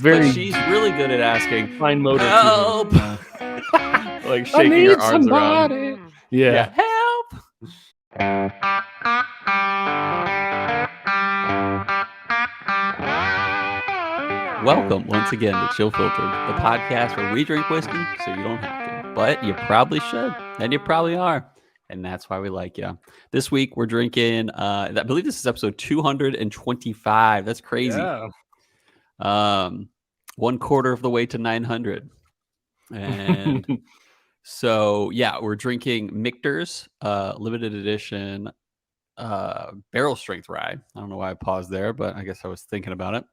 but she's really good at asking, fine motor. help! Like shaking her arms around. Yeah. Help! Welcome once again to Chill Filtered, the podcast where we drink whiskey so you don't have to, but you probably should, and you probably are, and that's why we like you. This week we're drinking, I believe this is episode 225. That's crazy. Yeah. 1/4 of the way to 900. And so, yeah, we're drinking Michter's limited edition barrel strength rye. I don't know why I paused there, but I guess I was thinking about it.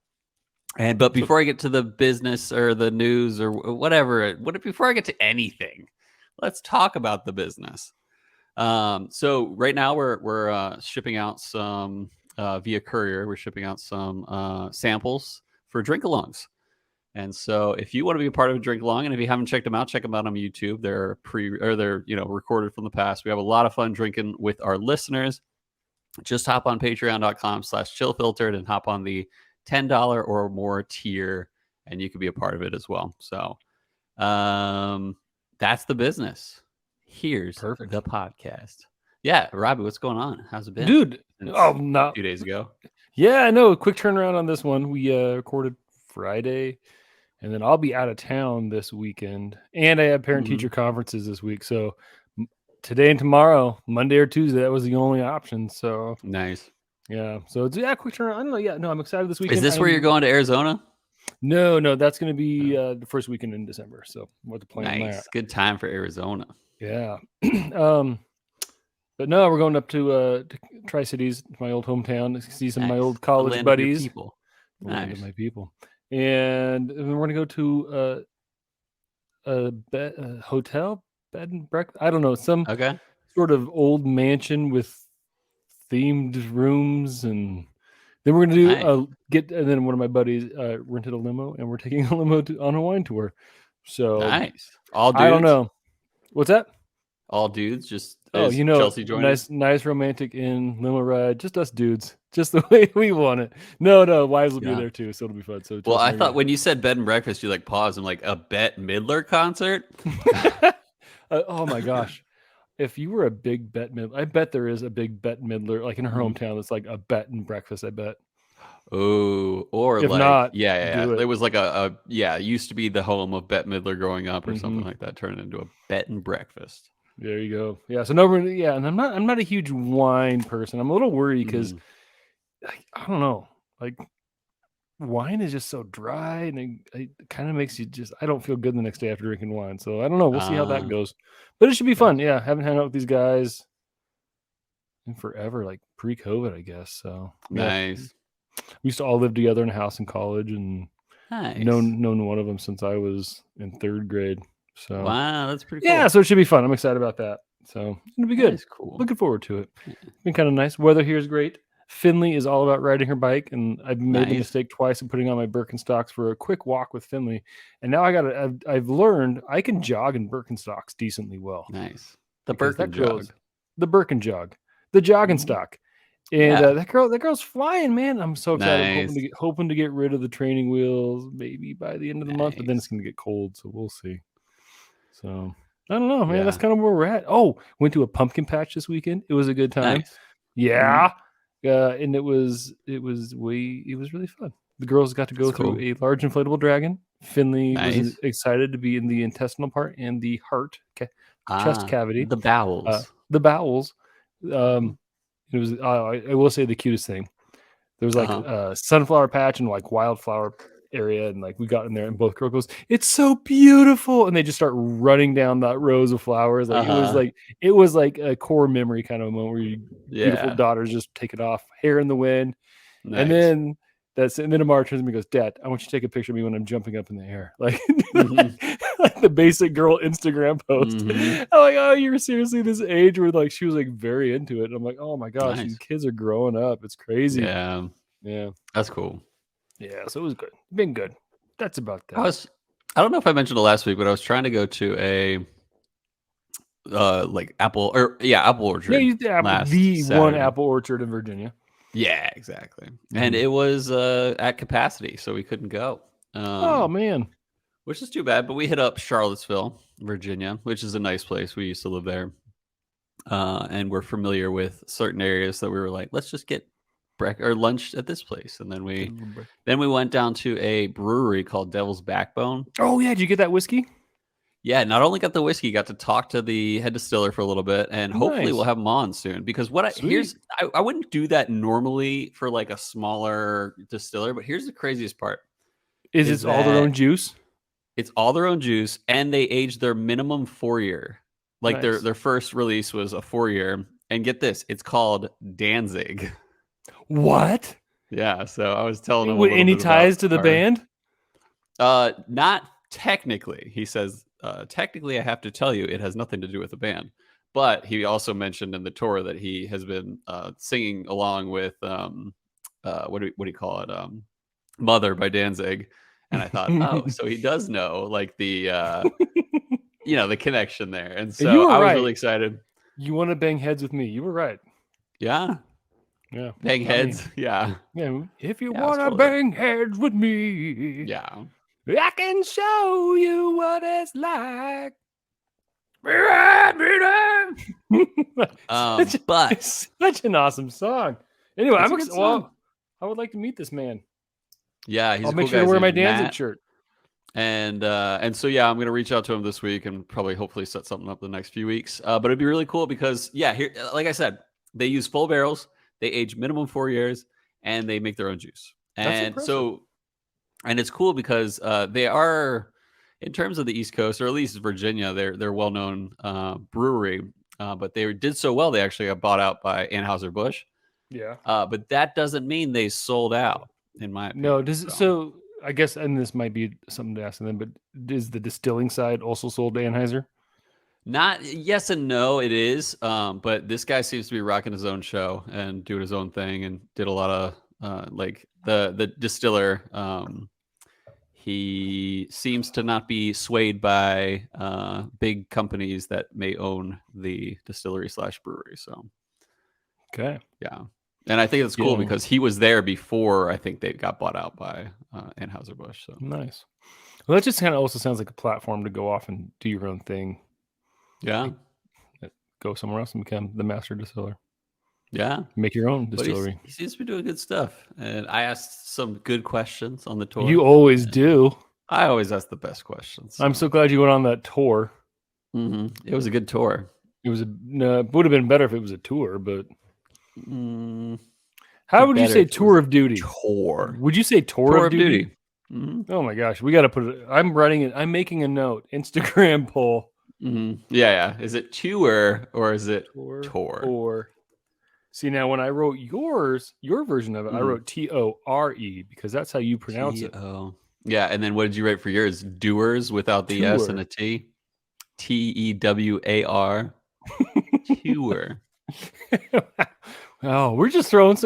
But before I get to the business or the news or whatever, before I get to anything, let's talk about the business. So right now we're shipping out some via courier. We're shipping out some samples for drink-alongs. And so if you want to be a part of a drink along, and if you haven't checked them out on YouTube. They're recorded from the past. We have a lot of fun drinking with our listeners. Just hop on patreon.com/chillfiltered and hop on the $10 or more tier, and you can be a part of it as well. So that's the business. Here's the podcast. Yeah, Robby, what's going on? How's it been? Dude, a few days ago. Yeah, I know. Quick turnaround on this one. We recorded Friday, and then I'll be out of town this weekend, and I have parent-teacher conferences this week. So today and tomorrow, Monday or Tuesday, that was the only option. So nice. Yeah. So it's quick turnaround. I don't know. Yeah, no, I'm excited this weekend. Is this where you're going to Arizona? No, that's going to be the first weekend in December. So what the plan? Nice. Good time for Arizona. Yeah. But no, we're going up to Tri-Cities, my old hometown, to see some of my old college buddies. People. Land of my people. And we're going to go to a hotel, bed and breakfast. I don't know, some sort of old mansion with themed rooms, and then we're going to do and then one of my buddies rented a limo, and we're taking a limo on a wine tour. So nice. All dudes. I don't know. What's that? All dudes, just Chelsea joined. Nice romantic limo ride, just us dudes, just the way we want it. No, wives will be there too, so it'll be fun. So well, I thought when you said bed and breakfast, you like paused. I'm like, a Bette Midler concert. Oh my gosh. If you were a big Bette Midler, I bet there is a big Bette Midler, like in her hometown. It's like a bed and breakfast, I bet. Oh, or if like, not, it was like it used to be the home of Bette Midler growing up or something like that, turned into a bed and breakfast. There you go. Yeah. So no, and I'm not a huge wine person. I'm a little worried because I don't know, like wine is just so dry, and it kind of makes you I don't feel good the next day after drinking wine. So I don't know. We'll see how that goes. But it should be fun. Yeah. Haven't hung out with these guys in forever, like pre-COVID, I guess. So nice. We used to all live together in a house in college, and known one of them since I was in 3rd grade. So wow, that's pretty cool. Yeah, so it should be fun. I'm excited about that. So it'll be good. That's cool. Looking forward to it. It's been kind of nice. Weather here is great. Finley is all about riding her bike, and I've made the mistake twice of putting on my Birkenstocks for a quick walk with Finley. And now I've learned I can jog in Birkenstocks decently well. Nice. The Birken jog. The Birken jog. The jogging stock. And that girl's flying, man. I'm so excited. I'm hoping to get rid of the training wheels maybe by the end of the month, but then it's going to get cold, so we'll see. So I don't know, man. That's kind of where we're at. Oh, went to a pumpkin patch this weekend. It was a good time. Nice. Yeah. And it was really fun. The girls got to go through a large inflatable dragon. Finley was excited to be in the intestinal part and the heart chest cavity. The bowels. It was I will say the cutest thing. There was like a sunflower patch and like wildflower area, and like we got in there, and both girls goes, "It's so beautiful," and they just start running down that rows of flowers. Like it was like a core memory kind of a moment where your beautiful daughters just take it off, hair in the wind. Nice. And then Amara turns to me and goes, "Dad, I want you to take a picture of me when I'm jumping up in the air." Like, like the basic girl Instagram post. I'm like, oh, you're seriously this age where like she was like very into it. And I'm like, oh my gosh, these kids are growing up. It's crazy. Yeah. That's cool. Yeah, so it was good. Been good. That's about that. I don't know if I mentioned it last week, but I was trying to go to a apple orchard. Yeah, the one apple orchard in Virginia. Yeah, exactly. And it was at capacity, so we couldn't go. Oh man. which is too bad. But we hit up Charlottesville, Virginia, which is a nice place. We used to live there, and we're familiar with certain areas that we were like, let's just get lunch at this place, and then we went down to a brewery called Devil's Backbone. Oh yeah, did you get that whiskey? Yeah, not only got the whiskey, got to talk to the head distiller for a little bit, and hopefully Nice. we'll have him on soon. Because I wouldn't do that normally for like a smaller distiller, but here's the craziest part: Is it all their own juice? It's all their own juice, and they age their minimum 4-year. Like Nice. their first release was a 4-year, and get this, it's called Danzig. What? Yeah, so I was telling him. Any ties to the band? Not technically. He says, technically, I have to tell you, it has nothing to do with the band. But he also mentioned in the tour that he has been singing along with what do you call it? Mother by Danzig. And I thought, oh, so he does know like the the connection there. And so I was really excited. You want to bang heads with me? You were right. Yeah. Yeah. Bang heads. Yeah. If you want to bang heads with me. Yeah. I can show you what it's like. But such an awesome song. Anyway, I would like to meet this man. Yeah, he's I'll make sure to wear my Danzig shirt. And so I'm gonna reach out to him this week and probably hopefully set something up the next few weeks. But it'd be really cool because here, like I said, they use full barrels, they age minimum 4 years, and they make their own juice. And and it's cool because they are, in terms of the East Coast, or at least Virginia, they're well-known brewery. But they did so well, they actually got bought out by Anheuser-Busch. Yeah. But that doesn't mean they sold out, in my opinion. No, so I guess, and this might be something to ask them, but is the distilling side also sold to Anheuser? Not yes and no, it is. But this guy seems to be rocking his own show and doing his own thing, and did a lot of like the distiller. He seems to not be swayed by big companies that may own the distillery / brewery. So, okay, yeah, and I think it's cool because he was there before I think they got bought out by Anheuser-Busch. So nice. Well, that just kind of also sounds like a platform to go off and do your own thing. Yeah, go somewhere else and become the master distiller. Yeah, make your own distillery. He seems to be doing good stuff, and I asked some good questions on the tour. You always do. I always ask the best questions. I'm so glad you went on that tour. Mm-hmm. It was a good tour. It was would have been better if it was a tour, but how would you say tour of duty? Tour. Would you say tour of duty? Mm-hmm. Oh my gosh, we got to put it. I'm writing it. I'm making a note. Instagram poll. Mm-hmm. Yeah. Is it tour or is it tour? Or see, now when I wrote your version of it, I wrote TORE because that's how you pronounce it. Yeah, and then what did you write for yours? Doers without the S and a T. TEWAR. Tour. Oh, we're throwing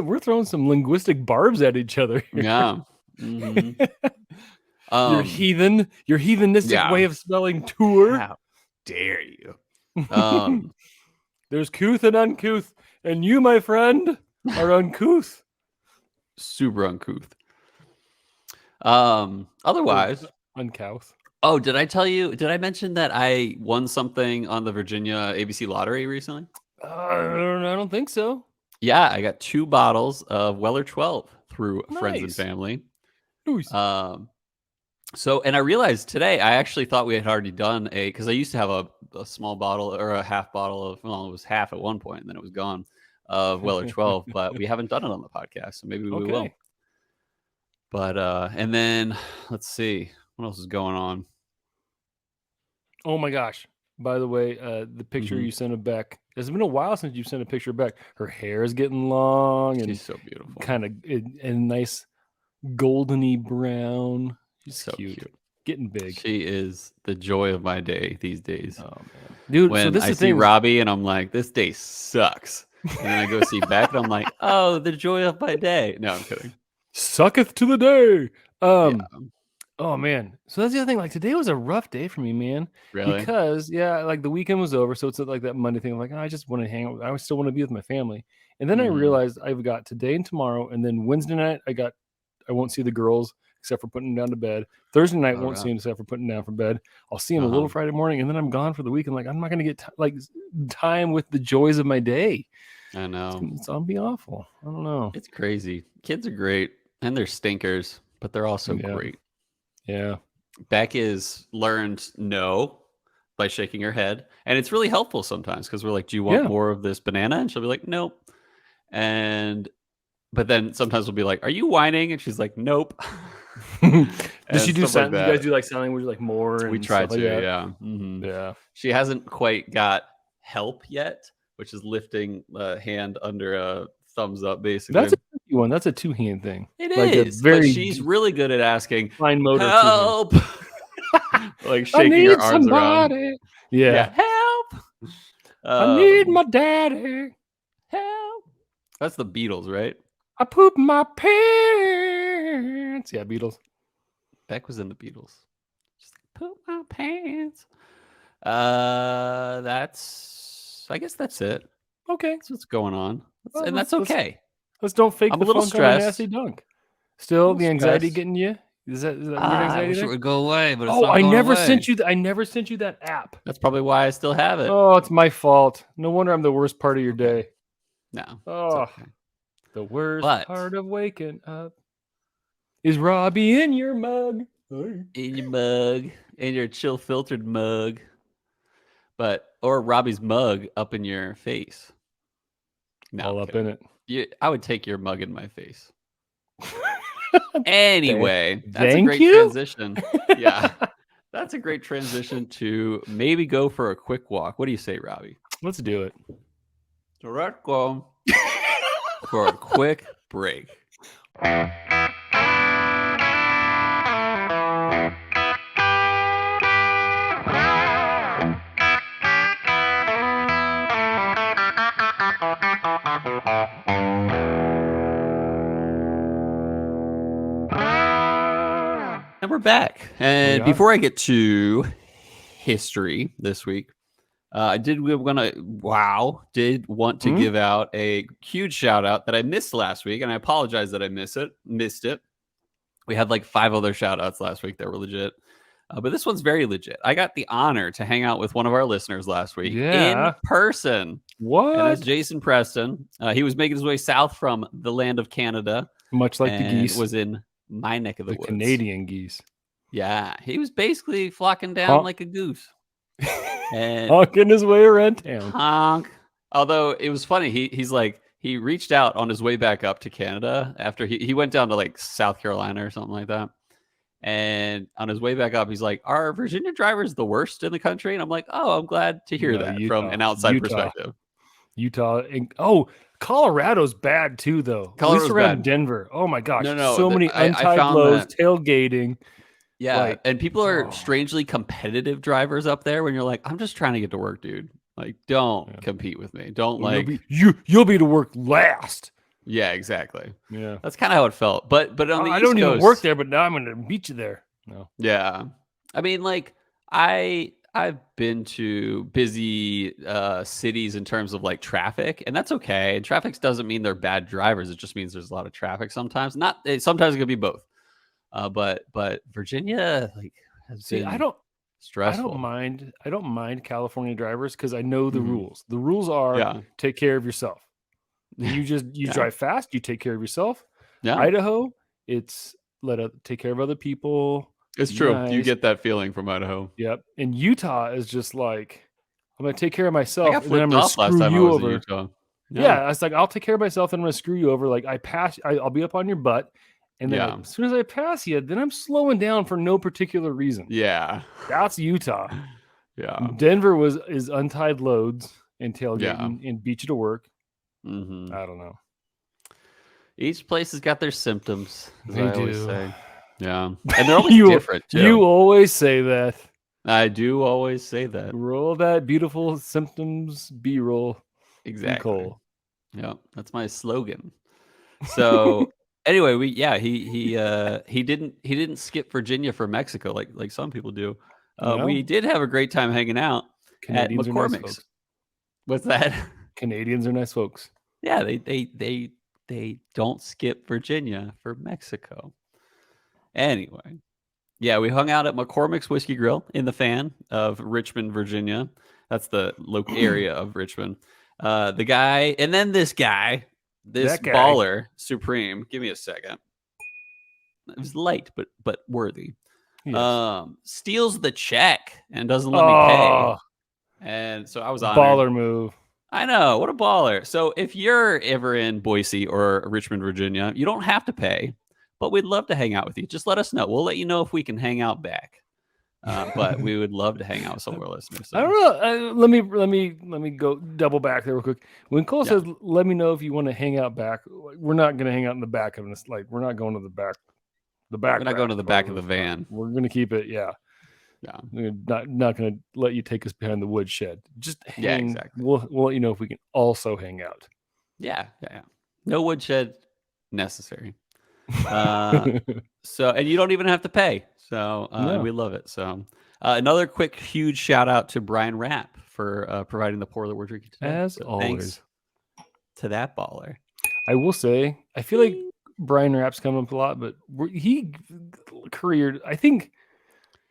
some linguistic barbs at each other here. Yeah. Mm-hmm. Your heathenistic way of spelling tour. How dare you? There's couth and uncouth, and you, my friend, are uncouth. Super uncouth. Otherwise, uncouth. Oh, did I mention that I won something on the Virginia ABC lottery recently? I don't think so. Yeah, I got 2 bottles of Weller 12 through friends and family. Nice. And I realized today, I actually thought we had already done because I used to have a small bottle or a half bottle of, well, it was half at one point and then it was gone, of Weller 12, but we haven't done it on the podcast, so maybe we will. But, and then let's see, what else is going on? Oh my gosh. By the way, the picture you sent of Beck, it's been a while since you sent a picture of Beck. Her hair is getting long and she's so beautiful. Kind of a nice goldeny brown. She's so cute. Getting big. She is the joy of my day these days. Oh man. Dude, when I see Robby and I'm like, this day sucks. And then I go see Beck and I'm like, oh, the joy of my day. No, I'm kidding. Sucketh to the day. Oh man. So that's the other thing. Like today was a rough day for me, man. Really? Because like the weekend was over. So it's like that Monday thing. I'm like, I just want to hang out. I still want to be with my family. And then I realized I've got today and tomorrow. And then Wednesday night, I won't see the girls except for putting him down to bed. Thursday night All won't right. see him except for putting him down for bed. I'll see him a little Friday morning, and then I'm gone for the week. And like, I'm not going to get time with the joys of my day. I know. It's gonna be awful. I don't know. It's crazy. Kids are great, and they're stinkers, but they're also great. Yeah. Beck is learned no by shaking her head, and it's really helpful sometimes because we're like, "Do you want more of this banana?" And she'll be like, "Nope." But then sometimes we'll be like, "Are you whining?" And she's like, "Nope." Does she do sound? Like you guys do like sounding where you like more? And we try to, like yeah. Mm-hmm. Yeah. She hasn't quite got help yet, which is lifting a hand under a thumbs up, basically. That's a tricky one. That's a 2-hand thing. It like is, but she's really good at asking, fine motor, help. Like shaking her arms around. Yeah. Help. I need my daddy. Help. That's the Beatles, right? I pooped my pants. Yeah, Beatles. Beck was in the Beatles. She's like, poop my pants. I guess that's it. Okay. That's what's going on. And that's okay. Let's don't fake I'm the a little funk on a stressed. nasty dunk. Still the anxiety getting you? Is that weird anxiety? I wish it would go away, but it's not going never away. sent you I never sent you that app. That's probably why I still have it. Oh, it's my fault. No wonder I'm the worst part of your day. No. Oh, okay. The worst part of waking up is Robby in your mug. In your mug. In your chill filtered mug. Or Robby's mug up in your face. No, all up in it. I would take your mug in my face. Anyway, that's a great transition. Yeah. That's a great transition to maybe go for a quick walk. What do you say, Robby? Let's do it. So let's go for a quick break. And we're back. And before I get to history this week, I did want to give out a huge shout out that I missed last week, and I apologize that I missed it. We had like 5 other shout outs last week that were legit, but this one's very legit. I got the honor to hang out with one of our listeners last week in person. What? And that's Jason Preston. He was making his way south from the land of Canada, much like the geese. Was in my neck of the woods. Canadian geese. Yeah, he was basically flocking down like a goose. And honking his way around town. Honk. Although it was funny, he's like, he reached out on his way back up to Canada after he went down to like South Carolina or something like that. And on his way back up, he's like, "Are Virginia drivers the worst in the country?" And I'm like, "Oh, I'm glad to hear that from an outside perspective." Utah. Colorado's bad too, though. Colorado's at least around bad. Denver. Oh my gosh. No, so many untied lows, tailgating. Yeah, and people are strangely competitive drivers up there when you're like, I'm just trying to get to work, dude. Like, don't compete with me. Don't you'll be to work last. Yeah, exactly. Yeah. That's kind of how it felt. But on the I East don't Coast, even work there, but now I'm gonna meet you there. No. Yeah. I mean, like, I've been to busy cities in terms of like traffic, and that's okay. And traffic doesn't mean they're bad drivers. It just means there's a lot of traffic sometimes. Sometimes it could be both. But Virginia has been stressful. I don't mind California drivers because I know the rules. The rules are take care of yourself. You drive fast, you take care of yourself. Yeah. Idaho, it's take care of other people. It's true. Nice. You get that feeling from Idaho. Yep. And Utah is just like, I'm gonna take care of myself, and then I'm gonna screw you over. Yeah, it's like I'll take care of myself, and I'm gonna screw you over. Like I'll be up on your butt. And then as soon as I pass you, then I'm slowing down for no particular reason. Yeah. That's Utah. Yeah. Denver is untied loads and tailgating and beat you to work. Mm-hmm. I don't know. Each place has got their symptoms. They do. Always say. Yeah. And they're always different, too. You always say that. I do always say that. Roll that beautiful symptoms B-roll. Exactly. Yeah. That's my slogan. So... Anyway, he didn't skip Virginia for Mexico like some people do. We did have a great time hanging out Canadians at McCormick's. Nice. What's that? Canadians are nice folks. Yeah, they don't skip Virginia for Mexico. Anyway, yeah, we hung out at McCormick's Whiskey Grill in the Fan of Richmond, Virginia. That's the local area of Richmond. The guy, and then this guy, this That guy. baller supreme. Give me a second. It was light, but worthy. Yes. Steals the check and doesn't let me pay. Oh, And so I was honored. baller move. I know, what a baller. So if you're ever in Boise or Richmond, Virginia, you don't have to pay, but we'd love to hang out with you. Just let us know. We'll let you know if we can hang out back. But we would love to hang out with some of our listeners. So. I don't know. Let me go double back there real quick. When Cole says, "Let me know if you want to hang out back," we're not going to hang out in the back of this. Like, we're not going to the back. We're not going to the back of the van. We're going to keep it. Yeah. We're not going to let you take us behind the woodshed. Just hang. Exactly. We'll let you know if we can also hang out. Yeah. No woodshed necessary. So, and you don't even have to pay. So we love it. So another quick, huge shout out to Brian Rapp for providing the pour that we're drinking today. As always. To that baller. I will say, I feel like Brian Rapp's coming up a lot, but he careered, I think,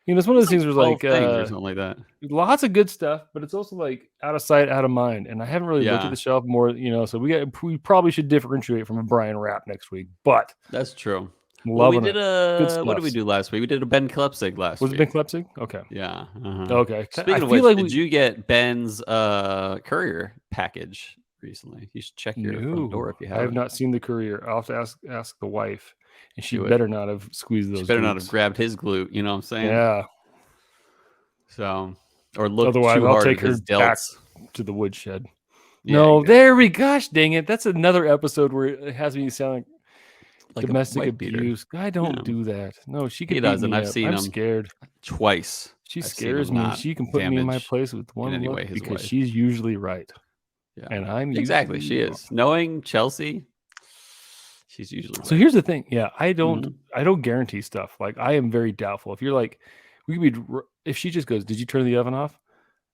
it's one of those things where like or something like that. Lots of good stuff, but it's also like out of sight, out of mind. And I haven't really looked at the shelf more, so we probably should differentiate from a Brian Rapp next week. But that's true. What did we do last week? We did a Ben Klepsig last week. Was it Ben Klepsig? Okay. Yeah. Okay. Speaking of which, did you get Ben's courier package recently? You should check your front door if you haven't. I have not seen the courier. I'll have to ask the wife. And she better not have squeezed those. She better not have grabbed his glute. You know what I'm saying? Yeah. So, or look otherwise, too I'll hard take at her his back delts. To the woodshed. Yeah, no, there we. Gosh, dang it! That's another episode where it has me sound like domestic abuse. I don't do that. No, she could. He doesn't. I've seen him. I'm scared. Twice. She scares me. She can put me in my place with one look because she's usually right. Yeah. And I'm exactly. She is. Knowing Chelsea, she's usually right. So here's the thing. Yeah, I don't guarantee stuff. Like, I am very doubtful. If you're like, if she just goes, "Did you turn the oven off?"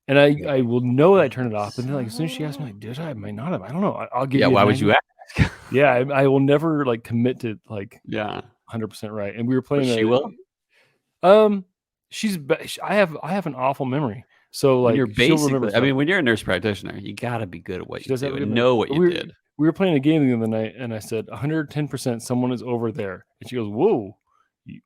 And I will know that I turned it off. And then, like, as soon as she asks me, like, "Did I? I might not have." I don't know. I'll give you. Yeah. Why would you ask? Yeah, I will never like commit to like. Yeah. 100% right. And we were playing. She will. I have an awful memory. So like, you're basically. I mean, when you're a nurse practitioner, you got to be good at what you do and know what you did. We were playing a game the other night, and I said 110%. Someone is over there, and she goes, "Whoa, you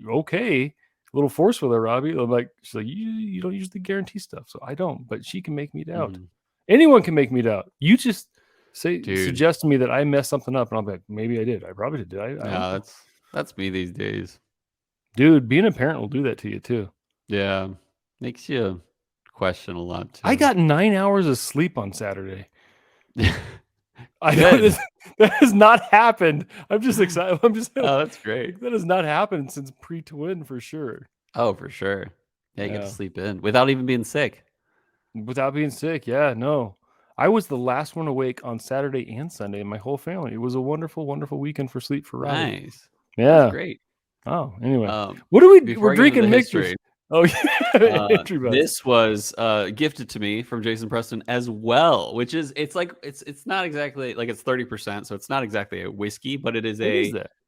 okay? A little forceful there, Robby." I'm like, she's like, "You don't usually guarantee stuff, so I don't." But she can make me doubt. Anyone can make me doubt. You just suggest to me that I messed something up, and I'm like, maybe I did. I probably did. Yeah, that's me these days, dude. Being a parent will do that to you too. Yeah, makes you question a lot too. I got 9 hours of sleep on Saturday. I know that has not happened. I'm just excited. Oh, that's great. That has not happened since pre-twin for sure. Oh, for sure. Yeah, you get to sleep in without even being sick. Without being sick, yeah, no. I was the last one awake on Saturday and Sunday in my whole family. It was a wonderful, wonderful weekend for sleep for Robby. Nice. Yeah. That's great. Oh, anyway. What do we're drinking Michter. Oh, yeah. This was gifted to me from Jason Preston as well, which is it's not exactly like it's 30%, so it's not exactly a whiskey, but it is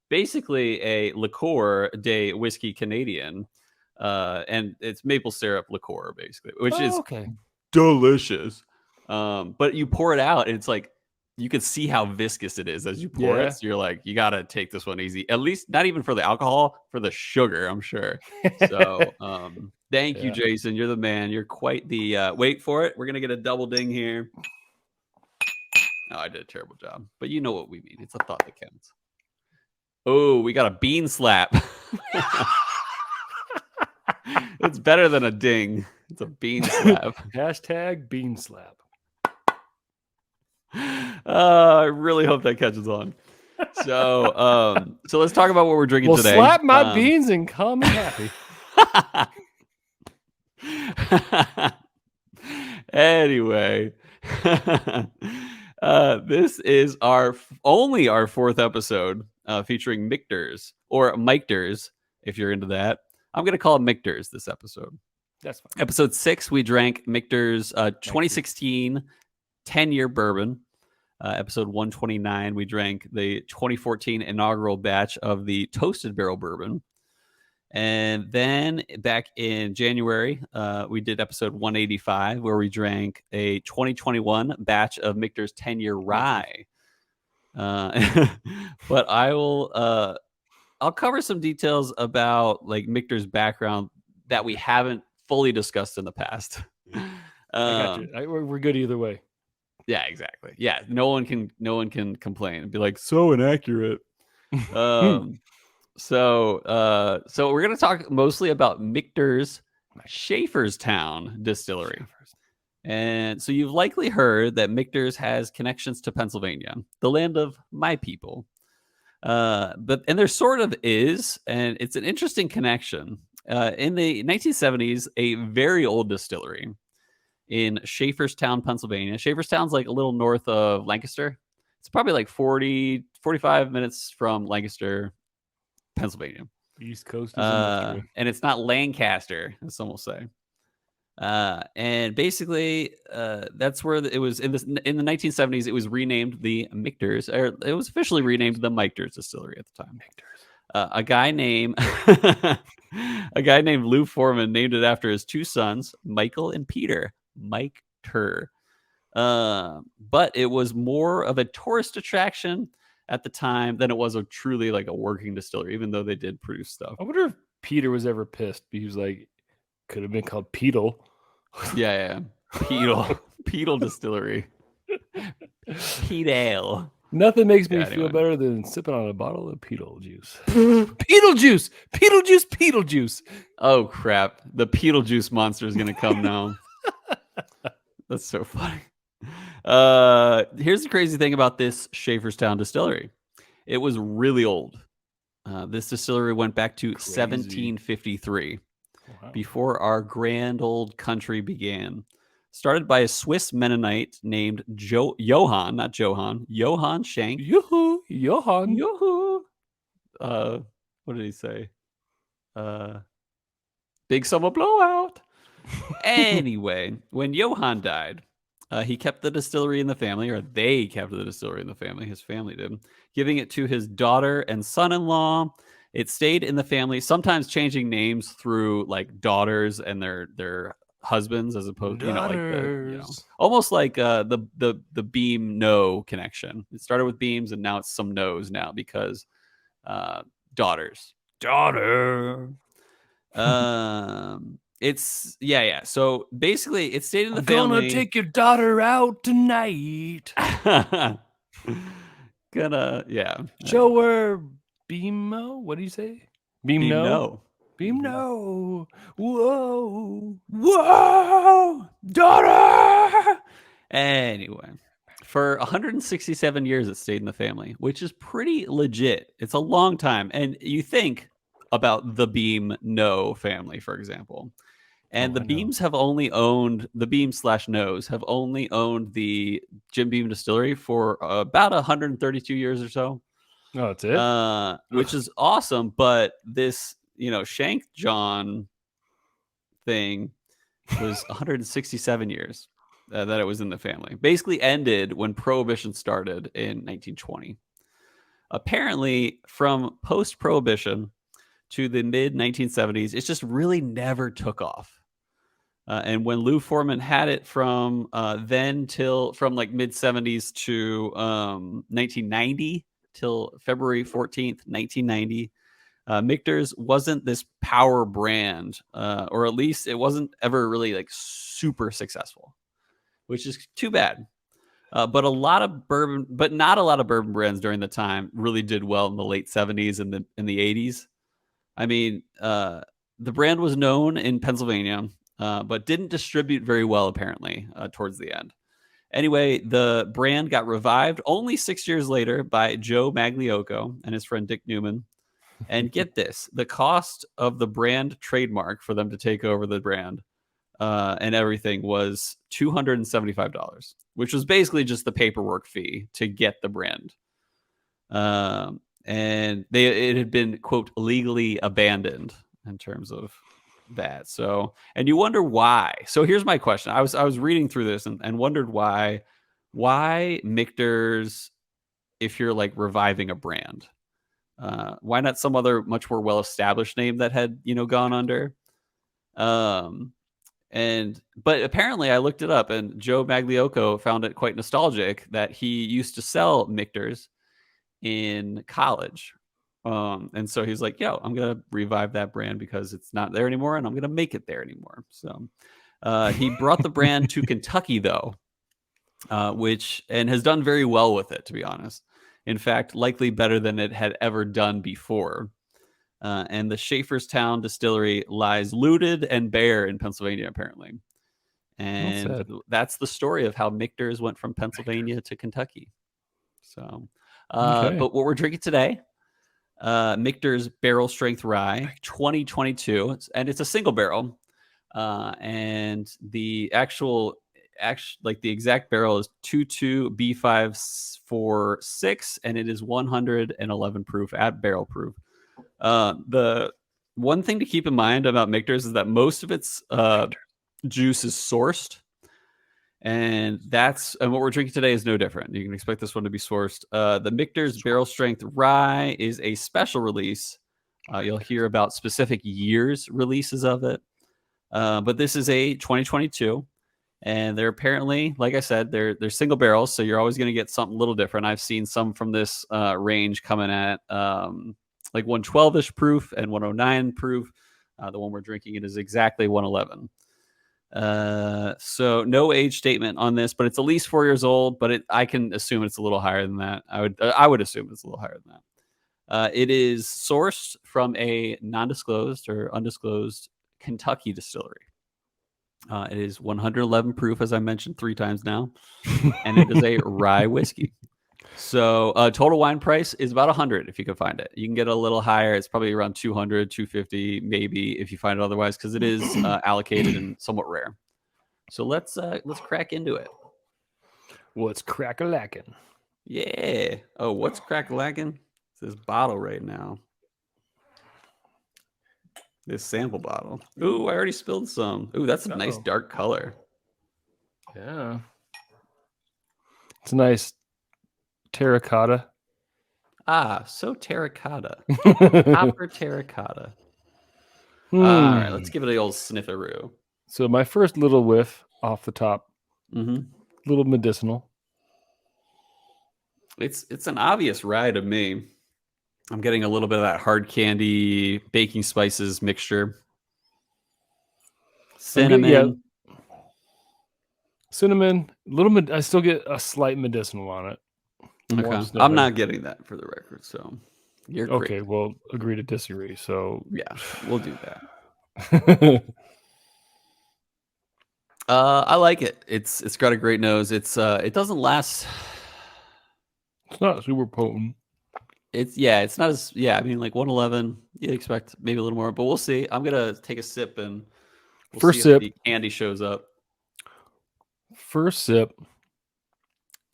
basically a liqueur de whiskey Canadian, and it's maple syrup liqueur basically, which is delicious. But you pour it out, and it's like you can see how viscous it is as you pour it. So you're like, you got to take this one easy. At least not even for the alcohol, for the sugar, I'm sure. So thank you, Jason. You're the man. You're quite the wait for it. We're going to get a double ding here. Oh, I did a terrible job. But you know what we mean. It's a thought that counts. Oh, we got a bean slap. It's better than a ding. It's a bean slap. Hashtag bean slap. I really hope that catches on. So let's talk about what we're drinking today. Slap my beans and call me happy. Anyway, this is our fourth episode featuring Michters or Michters, if you're into that. I'm going to call it Michters this episode. That's fine. Episode 6, we drank Michter's 2016 10-year bourbon. Episode 129, we drank the 2014 inaugural batch of the Toasted Barrel bourbon. And then back in January, we did episode 185, where we drank a 2021 batch of Michter's 10-year rye. But I'll cover some details about like Michter's background that we haven't fully discussed in the past. I got you. We're good either way. Yeah, exactly. Yeah, no one can complain and be like so inaccurate. So we're gonna talk mostly about Michter's Schaeferstown distillery. And so you've likely heard that Michter's has connections to Pennsylvania, the land of my people. And there sort of is, and it's an interesting connection. In the 1970s, a very old distillery in Schaeferstown, Pennsylvania. Schaeferstown's like a little north of Lancaster. It's probably like 45 minutes from Lancaster, Pennsylvania. East Coast is a mystery. And it's not Lancaster, as some will say. And basically, that's where it was in the 1970s. It was renamed the Michter's, or it was officially renamed the Michter's Distillery at the time. A guy named Lou Foreman named it after his two sons, Michael and Peter. Michter. But it was more of a tourist attraction at the time than it was a truly like a working distillery, even though they did produce stuff. I wonder if Peter was ever pissed. He was like, could have been called Peedle. Yeah. Peedle Distillery. Peedale. Nothing makes me feel better than sipping on a bottle of Peedle juice. Peedle juice! Peedle juice! Peedle juice! Oh, crap. The Peedle juice monster is going to come now. That's so funny. Here's the crazy thing about this Schaeferstown distillery. It was really old. This distillery went back to 1753, before our grand old country began. Started by a Swiss Mennonite named Johann Schenk. Johann. What did he say? Big summer blowout. Anyway, when Johann died, he kept the distillery in the family, or they kept the distillery in the family. His family did, giving it to his daughter and son-in-law. It stayed in the family, sometimes changing names through like daughters and their husbands, as opposed to almost like the Beam No connection. It started with Beams and now it's some No's now because daughters. It's So basically, it stayed in the family. Gonna take your daughter out tonight. Show her Beamo. What do you say? Beam no. Whoa, daughter. Anyway, for 167 years, it stayed in the family, which is pretty legit. It's a long time, and you think about the Beam No family, for example. And the Beams have only owned the Beam/No's have only owned the Jim Beam Distillery for about 132 years or so. Oh, that's it. Which is awesome. But this, Shank John thing was 167 years that it was in the family. Basically ended when Prohibition started in 1920. Apparently, from post-Prohibition to the mid-1970s, it just really never took off. And when Lou Foreman had it from like mid-70s to 1990 till February 14th, 1990, Michter's wasn't this power brand, or at least it wasn't ever really like super successful, which is too bad. But not a lot of bourbon brands during the time really did well in the late 70s and in the 80s. I mean, the brand was known in Pennsylvania, but didn't distribute very well, apparently, towards the end. Anyway, the brand got revived only 6 years later by Joe Magliocco and his friend Dick Newman. And get this, the cost of the brand trademark for them to take over the brand and everything was $275, which was basically just the paperwork fee to get the brand. And it had been, quote, legally abandoned in terms of that. So, and you wonder why. So here's my question. I was reading through this and wondered why Michter's, if you're like reviving a brand, Why not some other much more well-established name that had, gone under? But apparently I looked it up, and Joe Magliocco found it quite nostalgic that he used to sell Michters in college. And so he's like, yo, I'm going to revive that brand because it's not there anymore, and I'm going to make it there anymore. So he brought the brand to Kentucky, though, and has done very well with it, to be honest. In fact, likely better than it had ever done before. And the Schaeferstown distillery lies looted and bare in Pennsylvania, apparently. And that's the story of how Michters went from Pennsylvania to Kentucky. So, but what we're drinking today, Michter's Barrel Strength Rye 2022, and it's a single barrel. And the the exact barrel is 22B546, and it is 111 proof at barrel proof. The one thing to keep in mind about Michter's is that most of its juice is sourced, and what we're drinking today is no different. You can expect this one to be sourced. The Michter's Barrel Strength Rye is a special release. You'll hear about specific years releases of it, but this is a 2022. And they're apparently, like I said, they're single barrels, so you're always going to get something a little different. I've seen some from this range coming at like 112-ish proof and 109 proof. The one we're drinking it is exactly 111. So no age statement on this, but it's at least 4 years old. But I can assume it's a little higher than that. I would assume it's a little higher than that. It is sourced from a non-disclosed or undisclosed Kentucky distillery. It is 111 proof, as I mentioned 3 times now, and it is a rye whiskey. So total wine price is about 100 if you can find it. You can get a little higher. It's probably around 200, 250, maybe if you find it otherwise, because it is allocated and somewhat rare. So let's crack into it. What's crack-a-lackin'? Yeah. Oh, what's crack-a-lackin'? It's this bottle right now. This sample bottle. Ooh, I already spilled some. Ooh, that's a nice dark color. Yeah. It's a nice terracotta. Ah, so terracotta. Copper terracotta. All right, let's give it the old snifferoo. So my first little whiff off the top. Little medicinal. It's an obvious rye to me. I'm getting a little bit of that hard candy, baking spices mixture. Cinnamon. Cinnamon. I still get a slight medicinal on it. Okay. I'm not getting that for the record, so you're great. Okay, well, agree to disagree. So yeah, we'll do that. I like it. It's got a great nose. It doesn't last. It's not super potent. It's not as I mean, like 111. You'd expect maybe a little more, but we'll see. I'm gonna take a sip and first sip, the candy shows up. First sip,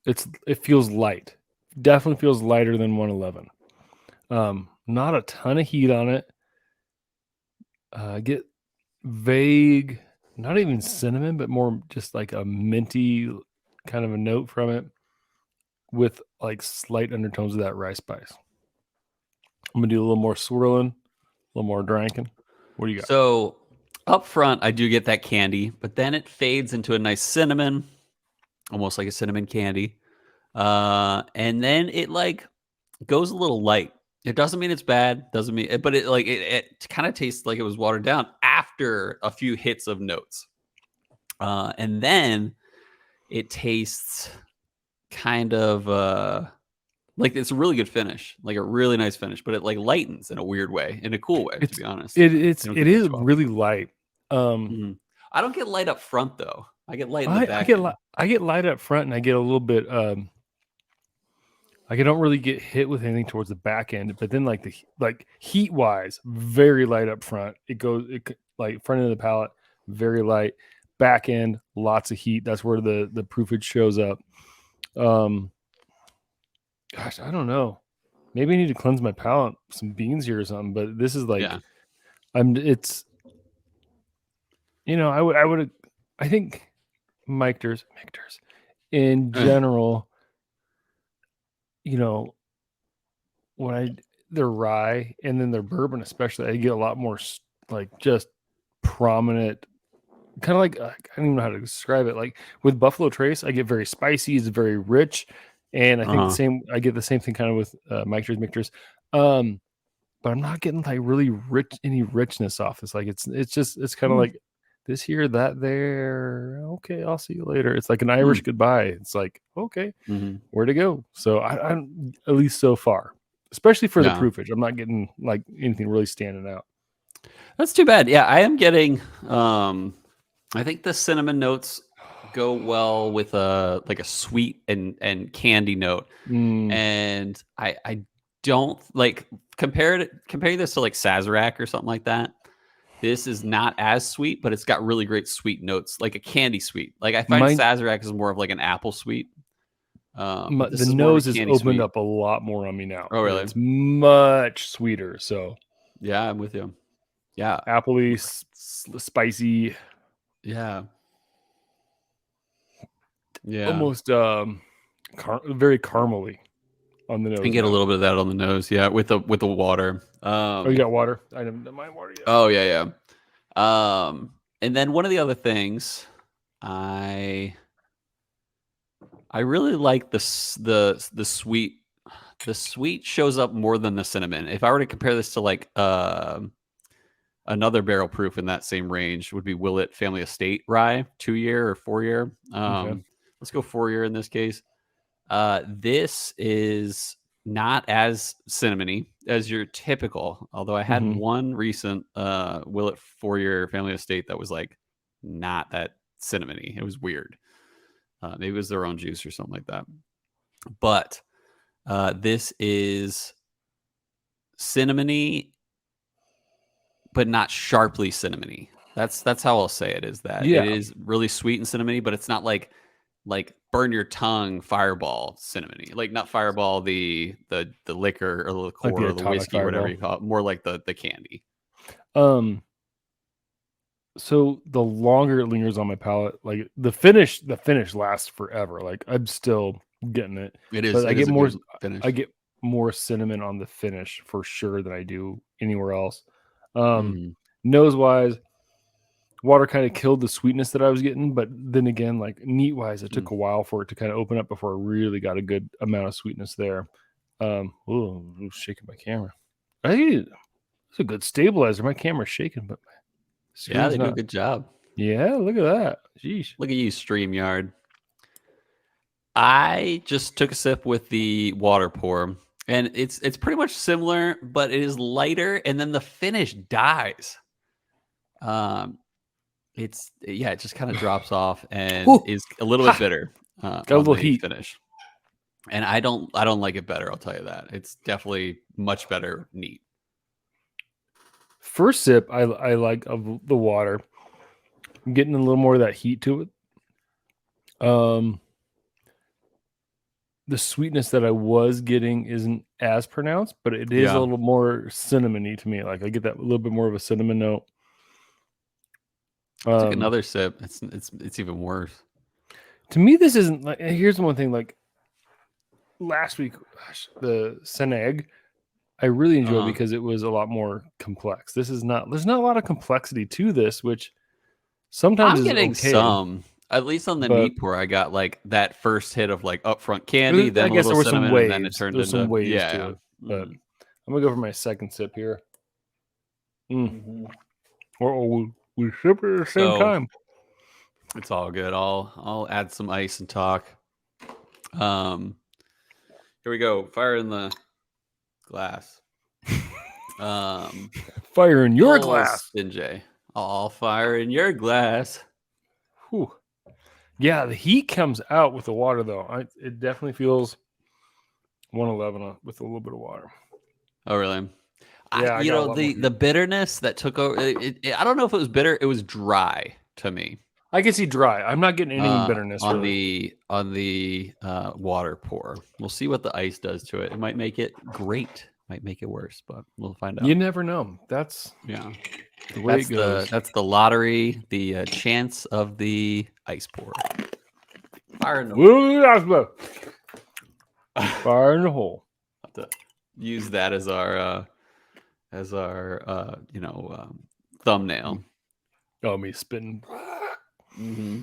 it feels light. Definitely feels lighter than 111. Not a ton of heat on it. Get vague, not even cinnamon, but more just like a minty kind of a note from it, with like slight undertones of that rye spice. I'm gonna do a little more swirling, a little more drinking. What do you got? So up front, I do get that candy, but then it fades into a nice cinnamon, almost like a cinnamon candy. And then it like goes a little light. It doesn't mean it's bad, doesn't mean, but it kind of tastes like it was watered down after a few hits of notes. And then it tastes kind of like it's a really good finish, like a really nice finish, but it like lightens in a weird way, in a cool way, to be honest. It is really light. I don't get light up front though. I get light in the back. I get light up front, and I get a little bit like I don't really get hit with anything towards the back end, but then like heat wise, very light up front. It like front end of the palate, very light. Back end, lots of heat. That's where the proofage shows up. Gosh, I don't know. Maybe I need to cleanse my palate with some beans here or something. But this is like, it's, I think Michters in general, when their rye and then their bourbon, especially, I get a lot more like just prominent, kind of like I don't even know how to describe it. Like with Buffalo Trace, I get very spicy. It's very rich, and I think I get the same thing kind of with Michters. But I'm not getting like really any richness off. It's like it's kind of like this here, that there. Okay, I'll see you later. It's like an Irish goodbye. It's like, okay, where to go? So I'm at least so far, especially for the proofage, I'm not getting like anything really standing out. That's too bad. Yeah, I am getting. I think the cinnamon notes go well with a sweet and candy note, and I don't like comparing this to like Sazerac or something like that. This is not as sweet, but it's got really great sweet notes, like a candy sweet. Like I find Sazerac is more of like an apple sweet. The nose is opened up a lot more on me now. Oh, really? It's much sweeter. So yeah, I'm with you. Yeah, appley, spicy. Yeah. Almost very caramely on the nose. You can get a little bit of that on the nose, yeah, with the water. You got water? I didn't mind water yet. Oh yeah. And then one of the other things, I really like the sweet. The sweet shows up more than the cinnamon. If I were to compare this to like another barrel proof in that same range, would be Willett Family Estate Rye, 2-year or 4-year. Okay. Let's go 4-year in this case. This is not as cinnamony as your typical, although I had one recent Willett 4-year Family Estate that was like not that cinnamony. It was weird. Maybe it was their own juice or something like that. But this is cinnamony, but not sharply cinnamony. That's how I'll say it, is that it is really sweet and cinnamony, but it's not like burn your tongue Fireball cinnamony. Like not Fireball the liquor or the liqueur or the whiskey or whatever you call it. More like the candy. So the longer it lingers on my palate, like the finish lasts forever. Like I'm still getting it. It is. But I get more finish. I get more cinnamon on the finish for sure than I do anywhere else. Nose wise, water kind of killed the sweetness that I was getting, but then again, like neat wise, it took a while for it to kind of open up before I really got a good amount of sweetness there. Shaking my camera. I think it's a good stabilizer. My camera's shaking, but they do a good job. Yeah, look at that. Jeez. Look at you, StreamYard. I just took a sip with the water pour, and it's pretty much similar, but it is lighter, and then the finish dies. It just kind of drops off and is a little bit bitter. Got a little heat finish, and I don't like it better. I'll tell you that. It's definitely much better neat. First sip, I like of the water. I'm getting a little more of that heat to it. The sweetness that I was getting isn't as pronounced, but it is a little more cinnamony to me. Like I get that a little bit more of a cinnamon note. Take another sip. It's even worse. To me, this isn't like. Here's one thing. Like last week, the Seneg, I really enjoyed because it was a lot more complex. This is not. There's not a lot of complexity to this, which sometimes I'm getting okay. some. At least on the neat pour, I got like that first hit of like upfront candy. Then I guess a there little were some cinnamon, waves. and then it turned There's into some waves to it. But I'm gonna go for my second sip here. We sip it at the same time. It's all good. I'll add some ice and talk. Here we go. Fire in the glass. Fire in your glass, Stingy. I'll fire in your glass. Whew. Yeah, the heat comes out with the water, though. It definitely feels 111 with a little bit of water. Oh, really? Yeah, the bitterness that took over. I don't know if it was bitter. It was dry to me. I can see dry. I'm not getting any bitterness on really. the water pour. We'll see what the ice does to it. It might make it great. Might make it worse, but we'll find out. You never know. That's the way it goes. That's the lottery. The chance of the ice pour. Fire in the hole. Fire in the hole. use that as our thumbnail. Oh, me spitting. Mm-hmm.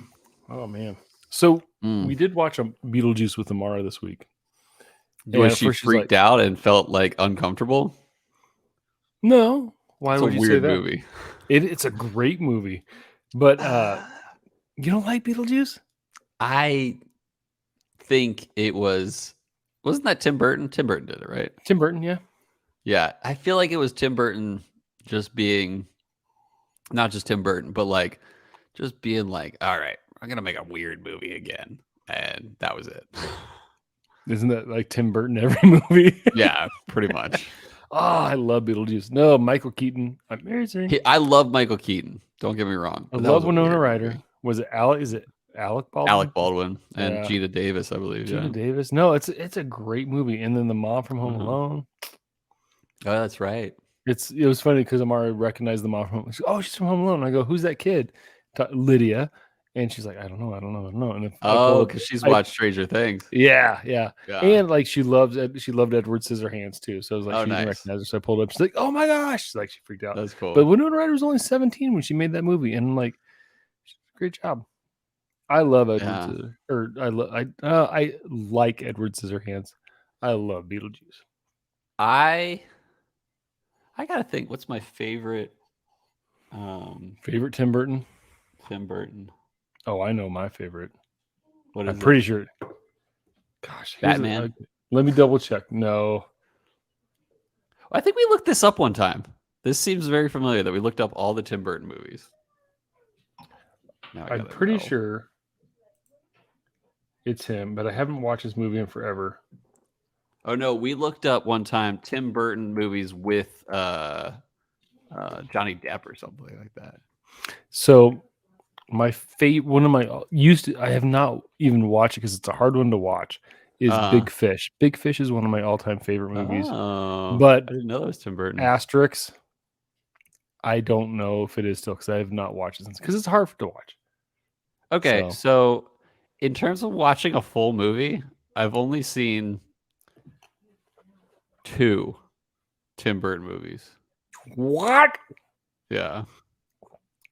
Oh man. So Mm. we did watch a Beetlejuice with Amara this week. And Was at she first she's like, freaked out and felt like uncomfortable? no. Why It's a would you say weird that? movie. It's a great movie. But you don't like Beetlejuice? I think it wasn't that Tim Burton? Tim Burton did it, right? Tim Burton, yeah. Yeah. I feel like it was Tim Burton just being not just Tim Burton, but like just being like, all right, I'm gonna make a weird movie again. And that was it. Isn't that like Tim Burton every movie? Yeah, pretty much. Oh, I love Beetlejuice. No, Michael Keaton. I'm married. I love Michael Keaton. Don't get me wrong. I But that love was a Winona weird Ryder. movie. Was it Alec? Is it Alec Baldwin? Alec Baldwin and Yeah. Gina Davis, I believe. Gina Yeah. Davis. No, it's a great movie. And then the mom from Home Alone. Oh, that's right. It was funny because Amara recognized the mom from. She's from Home Alone. I go, who's that kid? Lydia, and she's like, I don't know. And if Because she's watched Stranger Things. Yeah. Yeah. And like she loved Edward Scissorhands too. So I was like, she didn't recognize her. So I pulled up. She's like, oh my gosh! She's like, she freaked out. That's cool. But Winona Ryder was only 17 when she made that movie, and like, great job. I love Edward I like Edward Scissorhands. I love Beetlejuice. I gotta think. What's my favorite? Favorite Tim Burton? Tim Burton. Oh, I know my favorite. What is I'm pretty sure. Gosh, Batman. Let me double check. No, I think we looked this up one time. This seems very familiar that we looked up all the Tim Burton movies. I'm pretty sure it's him, but I haven't watched this movie in forever. Oh no, we looked up one time Tim Burton movies with Johnny Depp or something like that. So my I have not even watched it because it's a hard one to watch. Is Big Fish. Big Fish is one of my all-time favorite movies. But I didn't know that was Tim Burton. Asterix. I don't know if it is still because I have not watched it since because it's hard to watch. Okay, so in terms of watching a full movie, I've only seen 2 Tim Burton movies. What? Yeah.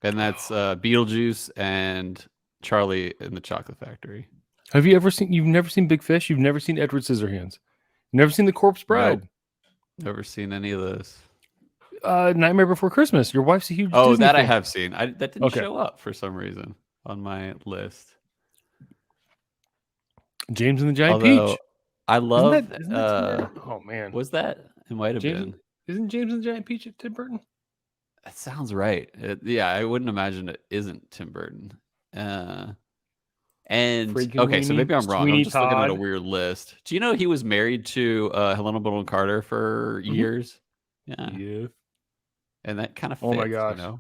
And that's Beetlejuice and Charlie and the Chocolate Factory. Have you ever seen? You've never seen Big Fish? You've never seen Edward Scissorhands? You've never seen The Corpse Bride? Nope. Never seen any of those. Nightmare Before Christmas. Your wife's a huge. Oh, Disney that fan. I have seen. That didn't show up for some reason on my list. James and the Giant Peach. I love. Isn't that oh man, was that? It might have been. Isn't James and the Giant Peach Tim Burton? That sounds right. Yeah, I wouldn't imagine it isn't Tim Burton. And okay, so maybe I'm wrong. Sweeney I'm just looking at a Todd. weird list. Do you know he was married to Helena Bonham Carter for years? Yeah. And that kind of fits, oh my gosh. You know?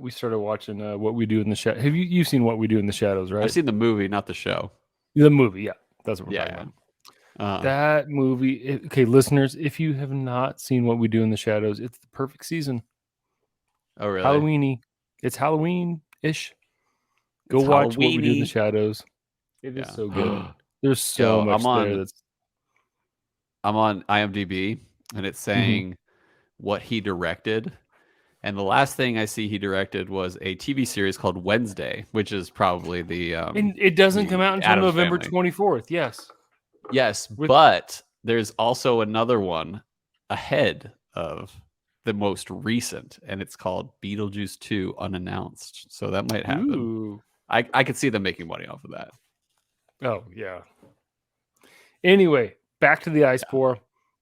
We started watching What We Do in the Shadows. Have you've seen What We Do in the Shadows, right? I've seen the movie, not the show. The movie, yeah. That's what we're talking about. That movie, okay, listeners, if you have not seen What We Do in the Shadows, it's the perfect season. Oh, really? Halloweeny. It's Halloween-ish. Go watch What We Do in the Shadows. It is so good. There's so much there that's... I'm on IMDb, and it's saying what he directed. And the last thing I see he directed was a TV series called Wednesday, which is probably the... and it doesn't come out until Addams November Family. 24th, yes. Yes, but there's also another one ahead of the most recent, and it's called Beetlejuice 2 Unannounced. So that might happen. Ooh. I could see them making money off of that. Oh, yeah. Anyway, back to the ice pour.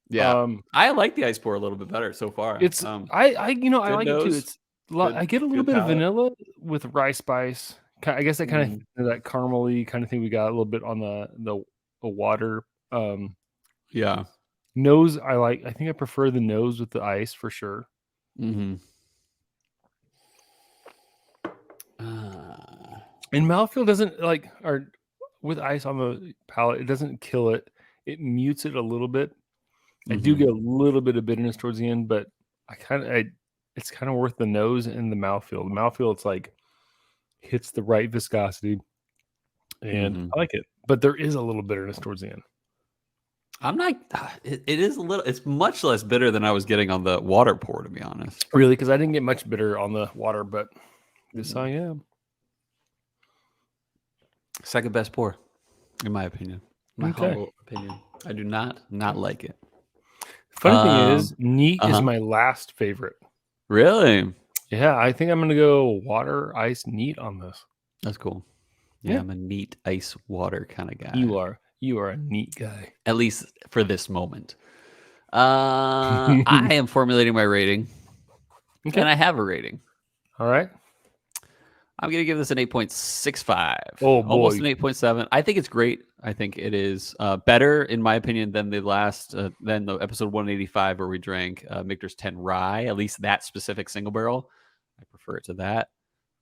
Yeah. I like the ice pour a little bit better so far. It's I like it too. It's I get a little bit of vanilla with rice spice. I guess that kind of that caramely kind of thing we got a little bit on the water. Yeah. Nose I like. I think I prefer the nose with the ice for sure. Mm-hmm. And mouthfeel doesn't like, or with ice on the palate, it doesn't kill it. It mutes it a little bit. I do get a little bit of bitterness towards the end, but it's kind of worth the nose and the mouthfeel. The mouthfeel, it's like hits the right viscosity, and I like it. But there is a little bitterness towards the end. I'm not. It is a little. It's much less bitter than I was getting on the water pour, to be honest. Really, because I didn't get much bitter on the water, but this I am. Second best pour, in my opinion. My humble opinion. I do not like it. Funny thing is, neat is my last favorite. Really? Yeah, I think I'm gonna go water, ice, neat on this. That's cool. Yeah, I'm a neat ice water kind of guy. You are a neat guy. At least for this moment. I am formulating my rating. Okay. And I have a rating. All right. I'm going to give this an 8.65. Oh, boy. Almost an 8.7. I think it's great. I think it is better, in my opinion, than the episode 185 where we drank Michter's 10 Rye, at least that specific single barrel. I prefer it to that.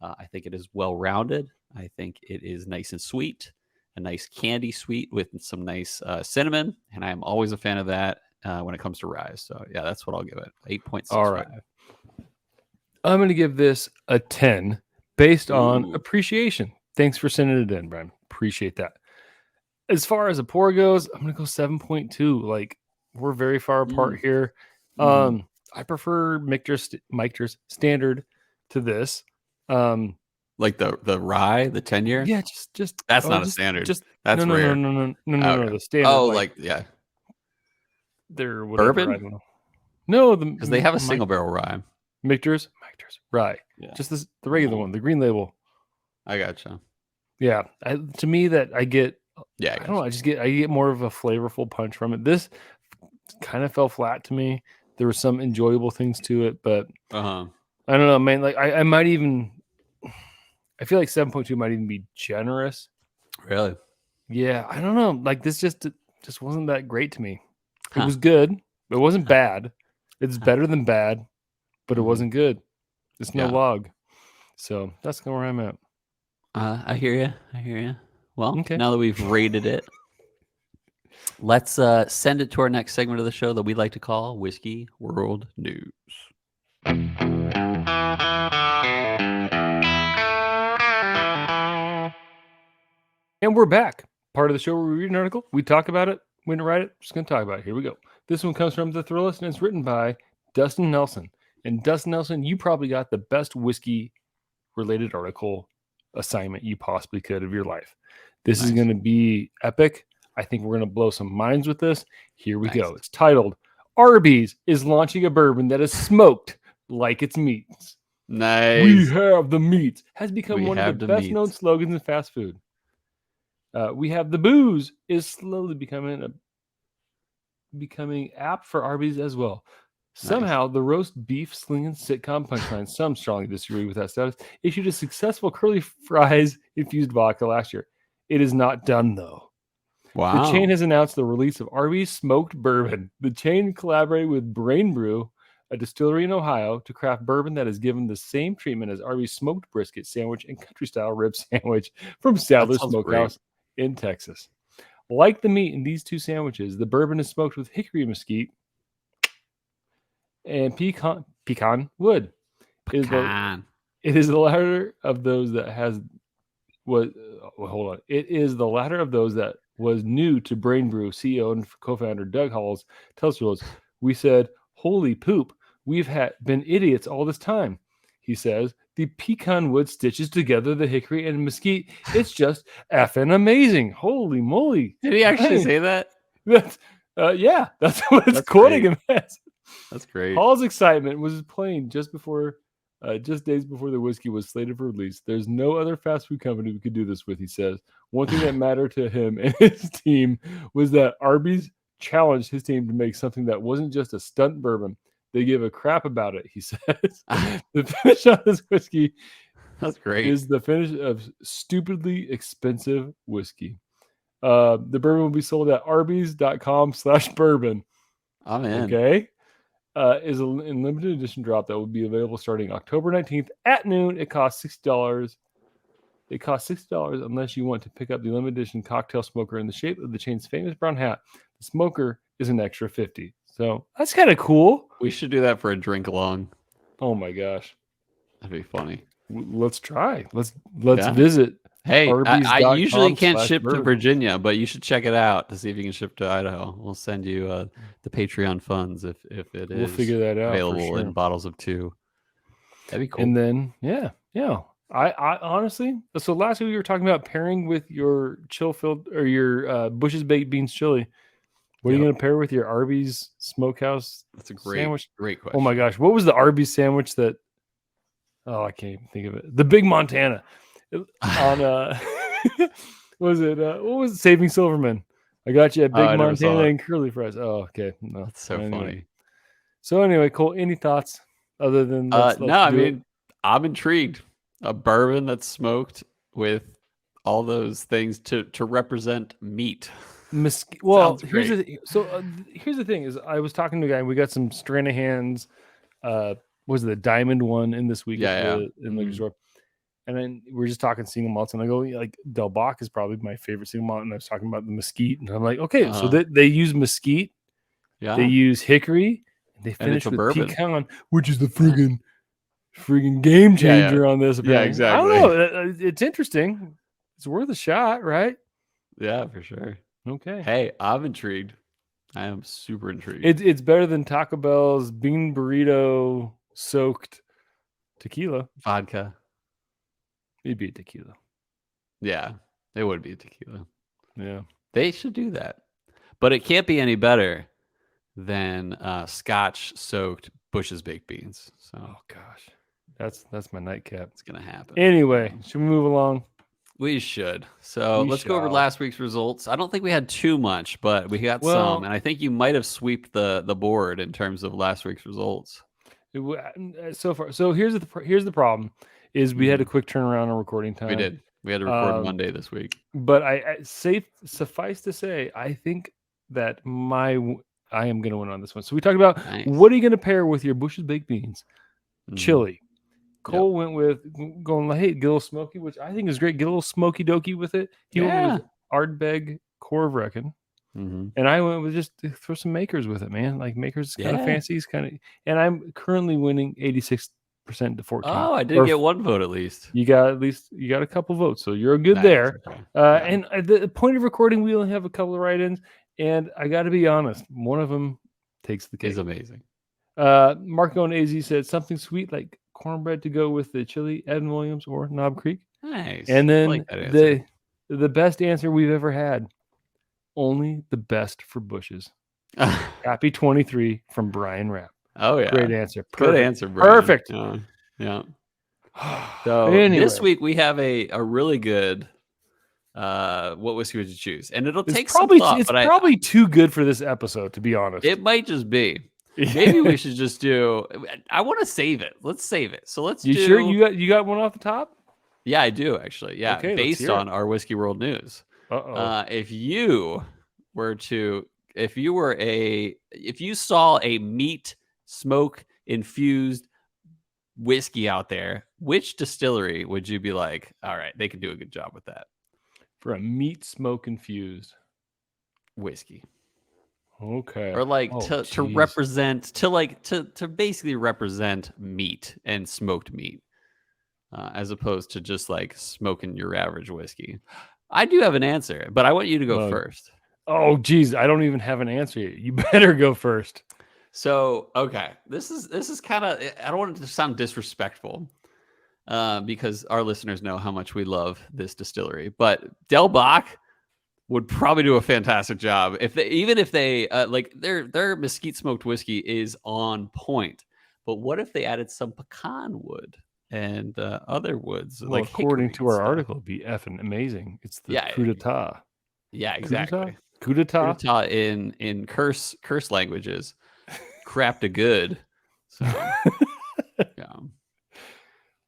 I think it is well-rounded. I think it is nice and sweet, a nice candy sweet with some nice cinnamon, and I am always a fan of that when it comes to rye. So, yeah, that's what I'll give it, 8.65. All right. I'm going to give this a 10 based on appreciation. Thanks for sending it in, Brian. Appreciate that. As far as a pour goes, I'm going to go 7.2. Like, we're very far apart here. I prefer Michter's standard to this. Like the rye, the 10-year? Yeah, just that's not a standard. That's rare. No. The standard. Oh, they're bourbon? No, because they have a single barrel rye. Michter's rye. Yeah. Just the regular one, the green label. I gotcha. Yeah, to me that I get. Yeah, I don't know. I get more of a flavorful punch from it. This kind of fell flat to me. There were some enjoyable things to it, but I don't know, man. Like I might even. I feel like 7.2 might even be generous. Really? Yeah, I don't know. Like this just wasn't that great to me. It was good, but it wasn't bad. It's better than bad, but it wasn't good. It's no log. So that's kind of where I'm at. I hear you. Well, now that we've rated it, let's send it to our next segment of the show that we like to call Whiskey World News. And we're back. Part of the show where we read an article, we talk about it, we didn't write it, just going to talk about it. Here we go. This one comes from The Thrillist, and it's written by Dustin Nelson. And Dustin Nelson, you probably got the best whiskey-related article assignment you possibly could of your life. This is going to be epic. I think we're going to blow some minds with this. Here we go. It's titled, Arby's is launching a bourbon that is smoked like its meats. Nice. We have the meats. Has become one of the best-known slogans in fast food. We have the booze is slowly becoming apt for Arby's as well. Somehow, the roast beef slinging sitcom punchline, some strongly disagree with that status, issued a successful curly fries infused vodka last year. It is not done, though. Wow. The chain has announced the release of Arby's smoked bourbon. The chain collaborated with Brain Brew, a distillery in Ohio, to craft bourbon that is given the same treatment as Arby's smoked brisket sandwich and country-style rib sandwich from Sadler's Smokehouse in Texas. Like the meat in these two sandwiches, the bourbon is smoked with hickory mesquite and pecan wood. It is the latter of those that It is the latter of those that was new to Brain Brew CEO and co-founder Doug Halls tells us. We said, "Holy poop, we've been idiots all this time." He says, "The pecan wood stitches together the hickory and mesquite. It's just effing amazing. Holy moly." Did he actually say that? That's what it's quoting him as. That's great. Hall's excitement was plain just days before the whiskey was slated for release. There's no other fast food company we could do this with, he says. One thing that mattered to him and his team was that Arby's challenged his team to make something that wasn't just a stunt bourbon. They give a crap about it, he says. The finish on this whiskey is the finish of stupidly expensive whiskey. The bourbon will be sold at arbys.com/bourbon. I'm in. Okay. Is a limited edition drop that will be available starting October 19th at noon. It costs $60. It costs $60 unless you want to pick up the limited edition cocktail smoker in the shape of the chain's famous brown hat. The smoker is an extra $50. So that's kind of cool. We should do that for a drink along. Oh my gosh, that'd be funny. Let's try. Let's visit Hey, I usually can't ship to Arby's.com/bourbon. Virginia, but you should check it out to see if you can ship to Idaho. We'll send you the Patreon funds if it We'll is figure that out for available sure. in bottles of 2. That'd be cool. And then, yeah. I honestly, so last week we were talking about pairing with your chill filled or your Bush's baked beans chili. What are you going to pair with your Arby's smokehouse That's a sandwich? great question. Oh my gosh, what was the Arby's sandwich that? Oh, I can't even think of it. The Big Montana on was it? What was it? Saving Silverman? I got you a Big I never saw Montana it. and curly fries. Oh, okay. No, That's so anyway. funny. So anyway, Cole, any thoughts other than let's No, I do it? mean, I'm intrigued. A bourbon that's smoked with all those things to represent meat. Well, Sounds here's great. here's the thing is I was talking to a guy and we got some Stranahan's was it the diamond one in this week Yeah, at yeah. the liquor store. And then we're just talking single malts, and I go, like, Del Bach is probably my favorite single malt. And I was talking about the mesquite, and I'm like, okay, so they use mesquite, Yeah. they use hickory, and they finish with bourbon. pecan, which is the friggin' game changer on this. Apparently. Yeah, exactly. I don't know. It's interesting. It's worth a shot, right? Yeah, for sure. Okay. Hey, I'm intrigued. I am super intrigued. It's better than Taco Bell's bean burrito soaked tequila. Vodka. It'd be a tequila. Yeah, it would be a tequila. Yeah. They should do that. But it can't be any better than Scotch soaked Bush's baked beans. So, oh gosh, that's my nightcap. It's gonna happen. Anyway, should we move along? We should. So let's go over last week's results. I don't think we had too much, but we got some, and I think you might have swept the board in terms of last week's results. So far, so here's the problem: is we had a quick turnaround on recording time. We did. We had to record Monday this week. But suffice to say, I think that I am going to win on this one. So we talked about what are you going to pair with your Bush's baked beans, chili. Cole went with going like, hey, get a little smoky, which I think is great. Get a little smoky dokey with it. He went with Ardbeg Korvrecken. And I went with just throw some makers with it, man. Like makers kind of fancy, and I'm currently winning 86% to 14. Oh, I did get one vote at least. You got a couple votes, so you're good there. Okay. And the point of recording, we only have a couple of write-ins, and I got to be honest, one of them takes the cake. It's amazing. Marco and AZ said something sweet like cornbread to go with the chili, Evan Williams or Knob Creek. Nice. And then the best answer we've ever had. Only the best for Bushes. Happy 23 from Brian Rapp. Oh yeah, great answer. Good answer, Brian. Perfect. Yeah. So anyway, this week we have a really good. What whiskey would you choose? And it'll take some thought. It's probably too good for this episode, to be honest. It might just be. Maybe we should just do. I want to save it. Let's save it. So let's. You sure you got one off the top? Yeah, I do actually. Yeah, okay, based on our Whiskey World News. If you saw a meat smoke infused whiskey out there, which distillery would you be like, all right, they could do a good job with that? For a meat smoke infused whiskey. Okay. Or like to represent to basically represent meat and smoked meat. As opposed to just like smoking your average whiskey. I do have an answer, but I want you to go first. Oh, geez, I don't even have an answer yet. You better go first. So, okay, this is kind of, I don't want it to sound disrespectful, because our listeners know how much we love this distillery. But Del Bach would probably do a fantastic job if they like their mesquite smoked whiskey is on point. But what if they added some pecan wood? And other woods, like according to our article, it'd be effing amazing. It's the coup d'etat. Yeah, exactly. Coup d'etat. Coup d'etat in curse languages. Crap to good. So, yeah.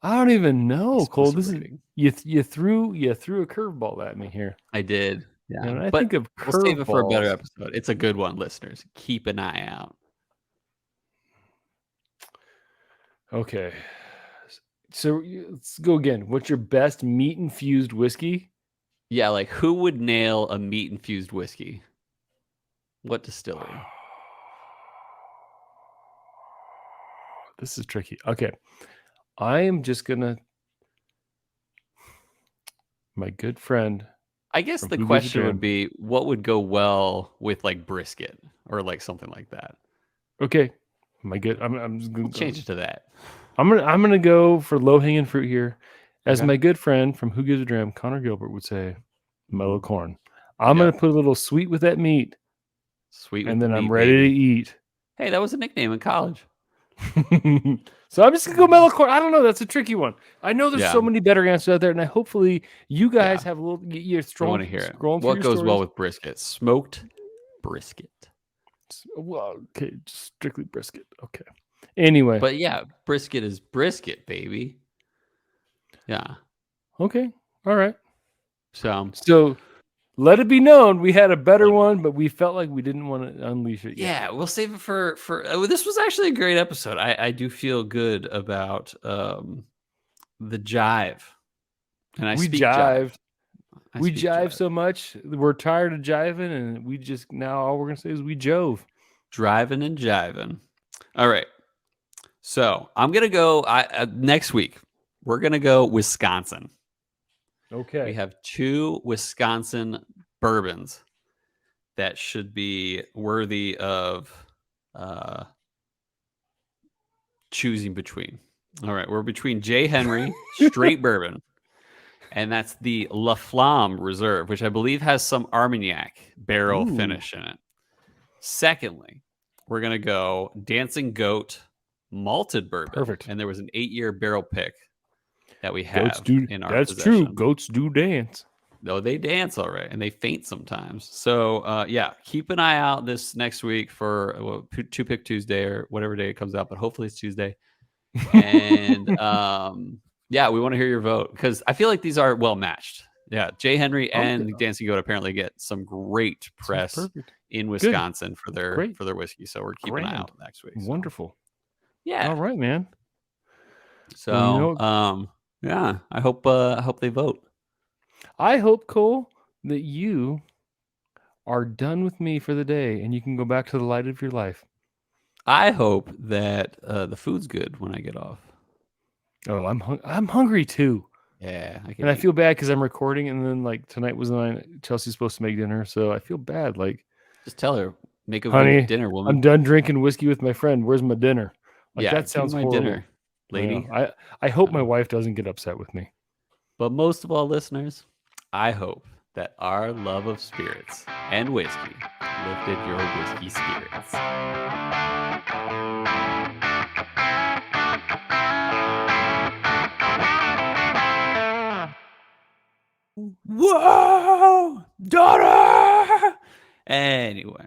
I don't even know, Cole. This is you threw a curveball at me here. I did. Yeah, and I think of we'll save it for a better episode. It's a good one, listeners. Keep an eye out. Okay. So let's go again. What's your best meat infused whiskey? Yeah, like who would nail a meat infused whiskey? What distillery? This is tricky. Okay. I am just gonna My good friend. I guess From the Who Gives a question would Damn. be, what would go well with like brisket or like something like that? Okay. My good. I'm just We'll gonna change it to that. I'm gonna go for low hanging fruit here, as Okay. my good friend from Who Gives a Damn, Connor Gilbert would say, mellow Mhm. corn. I'm gonna Yep. put a little sweet with that meat, Sweet with and the then I'm meat, ready to baby. eat. Hey, that was a nickname in college. So I'm just gonna go mellow corn. I don't know. That's a tricky one. I know there's Yeah. so many better answers out there, and hopefully you guys Yeah. have a little. You're We want to hear it. scrolling through What your goes well stories. with brisket? Smoked brisket. Well, okay, just strictly brisket. Okay. Anyway, But yeah, brisket is brisket, baby. Yeah. okay, all right. So, So let it be known we had a better one, but we felt like we didn't want to unleash it yet. yeah, we'll save it for this was actually a great episode. I do feel good about the jive. And I We speak jive. jived. I We speak jive jive. so much. We're tired of jiving, and we just now all we're gonna say is we jove. Driving and jiving. All right. So, I'm going to go next week. We're going to go Wisconsin. We Okay. have 2 Wisconsin bourbons that should be worthy of uh, choosing between. All right, we're between J. Henry straight bourbon, and that's the La Flamme Reserve, which I believe has some Armagnac barrel Ooh, finish in it. Secondly, we're gonna go Dancing Goat malted bourbon, perfect. and there was an 8-year barrel pick that we Goats have do. in our That's true. possession. Goats do dance. Though they dance all right and they faint sometimes. So yeah, keep an eye out this next week for Two Pick Tuesday or whatever day it comes out, but hopefully it's Tuesday. And yeah, we want to hear your vote because I feel like these are well matched. Yeah, Jay Henry Okay. and Dancing Goat apparently get some great Sounds press perfect. in Good. Wisconsin for Great. their whiskey. So we're keeping an eye Grand. out next week. So Wonderful. yeah. All right, man. Well, So yeah, I hope they vote. I hope, Cole, that you are done with me for the day and you can go back to the light of your life. I hope that the food's good when I get off. Oh, I'm hungry too. Yeah, I can And I eat. feel bad because I'm recording, and then like tonight was the night Chelsea's supposed to make dinner, so I feel bad. Like, Just tell her, make a good honey, dinner, I'm woman. done drinking whiskey with my friend. Where's my dinner? Like Yeah, that give me sounds my horrible. dinner, lady. I hope my wife doesn't get upset with me. But most of all, listeners, I hope that our love of spirits and whiskey lifted your whiskey spirits. Whoa, daughter! Anyway.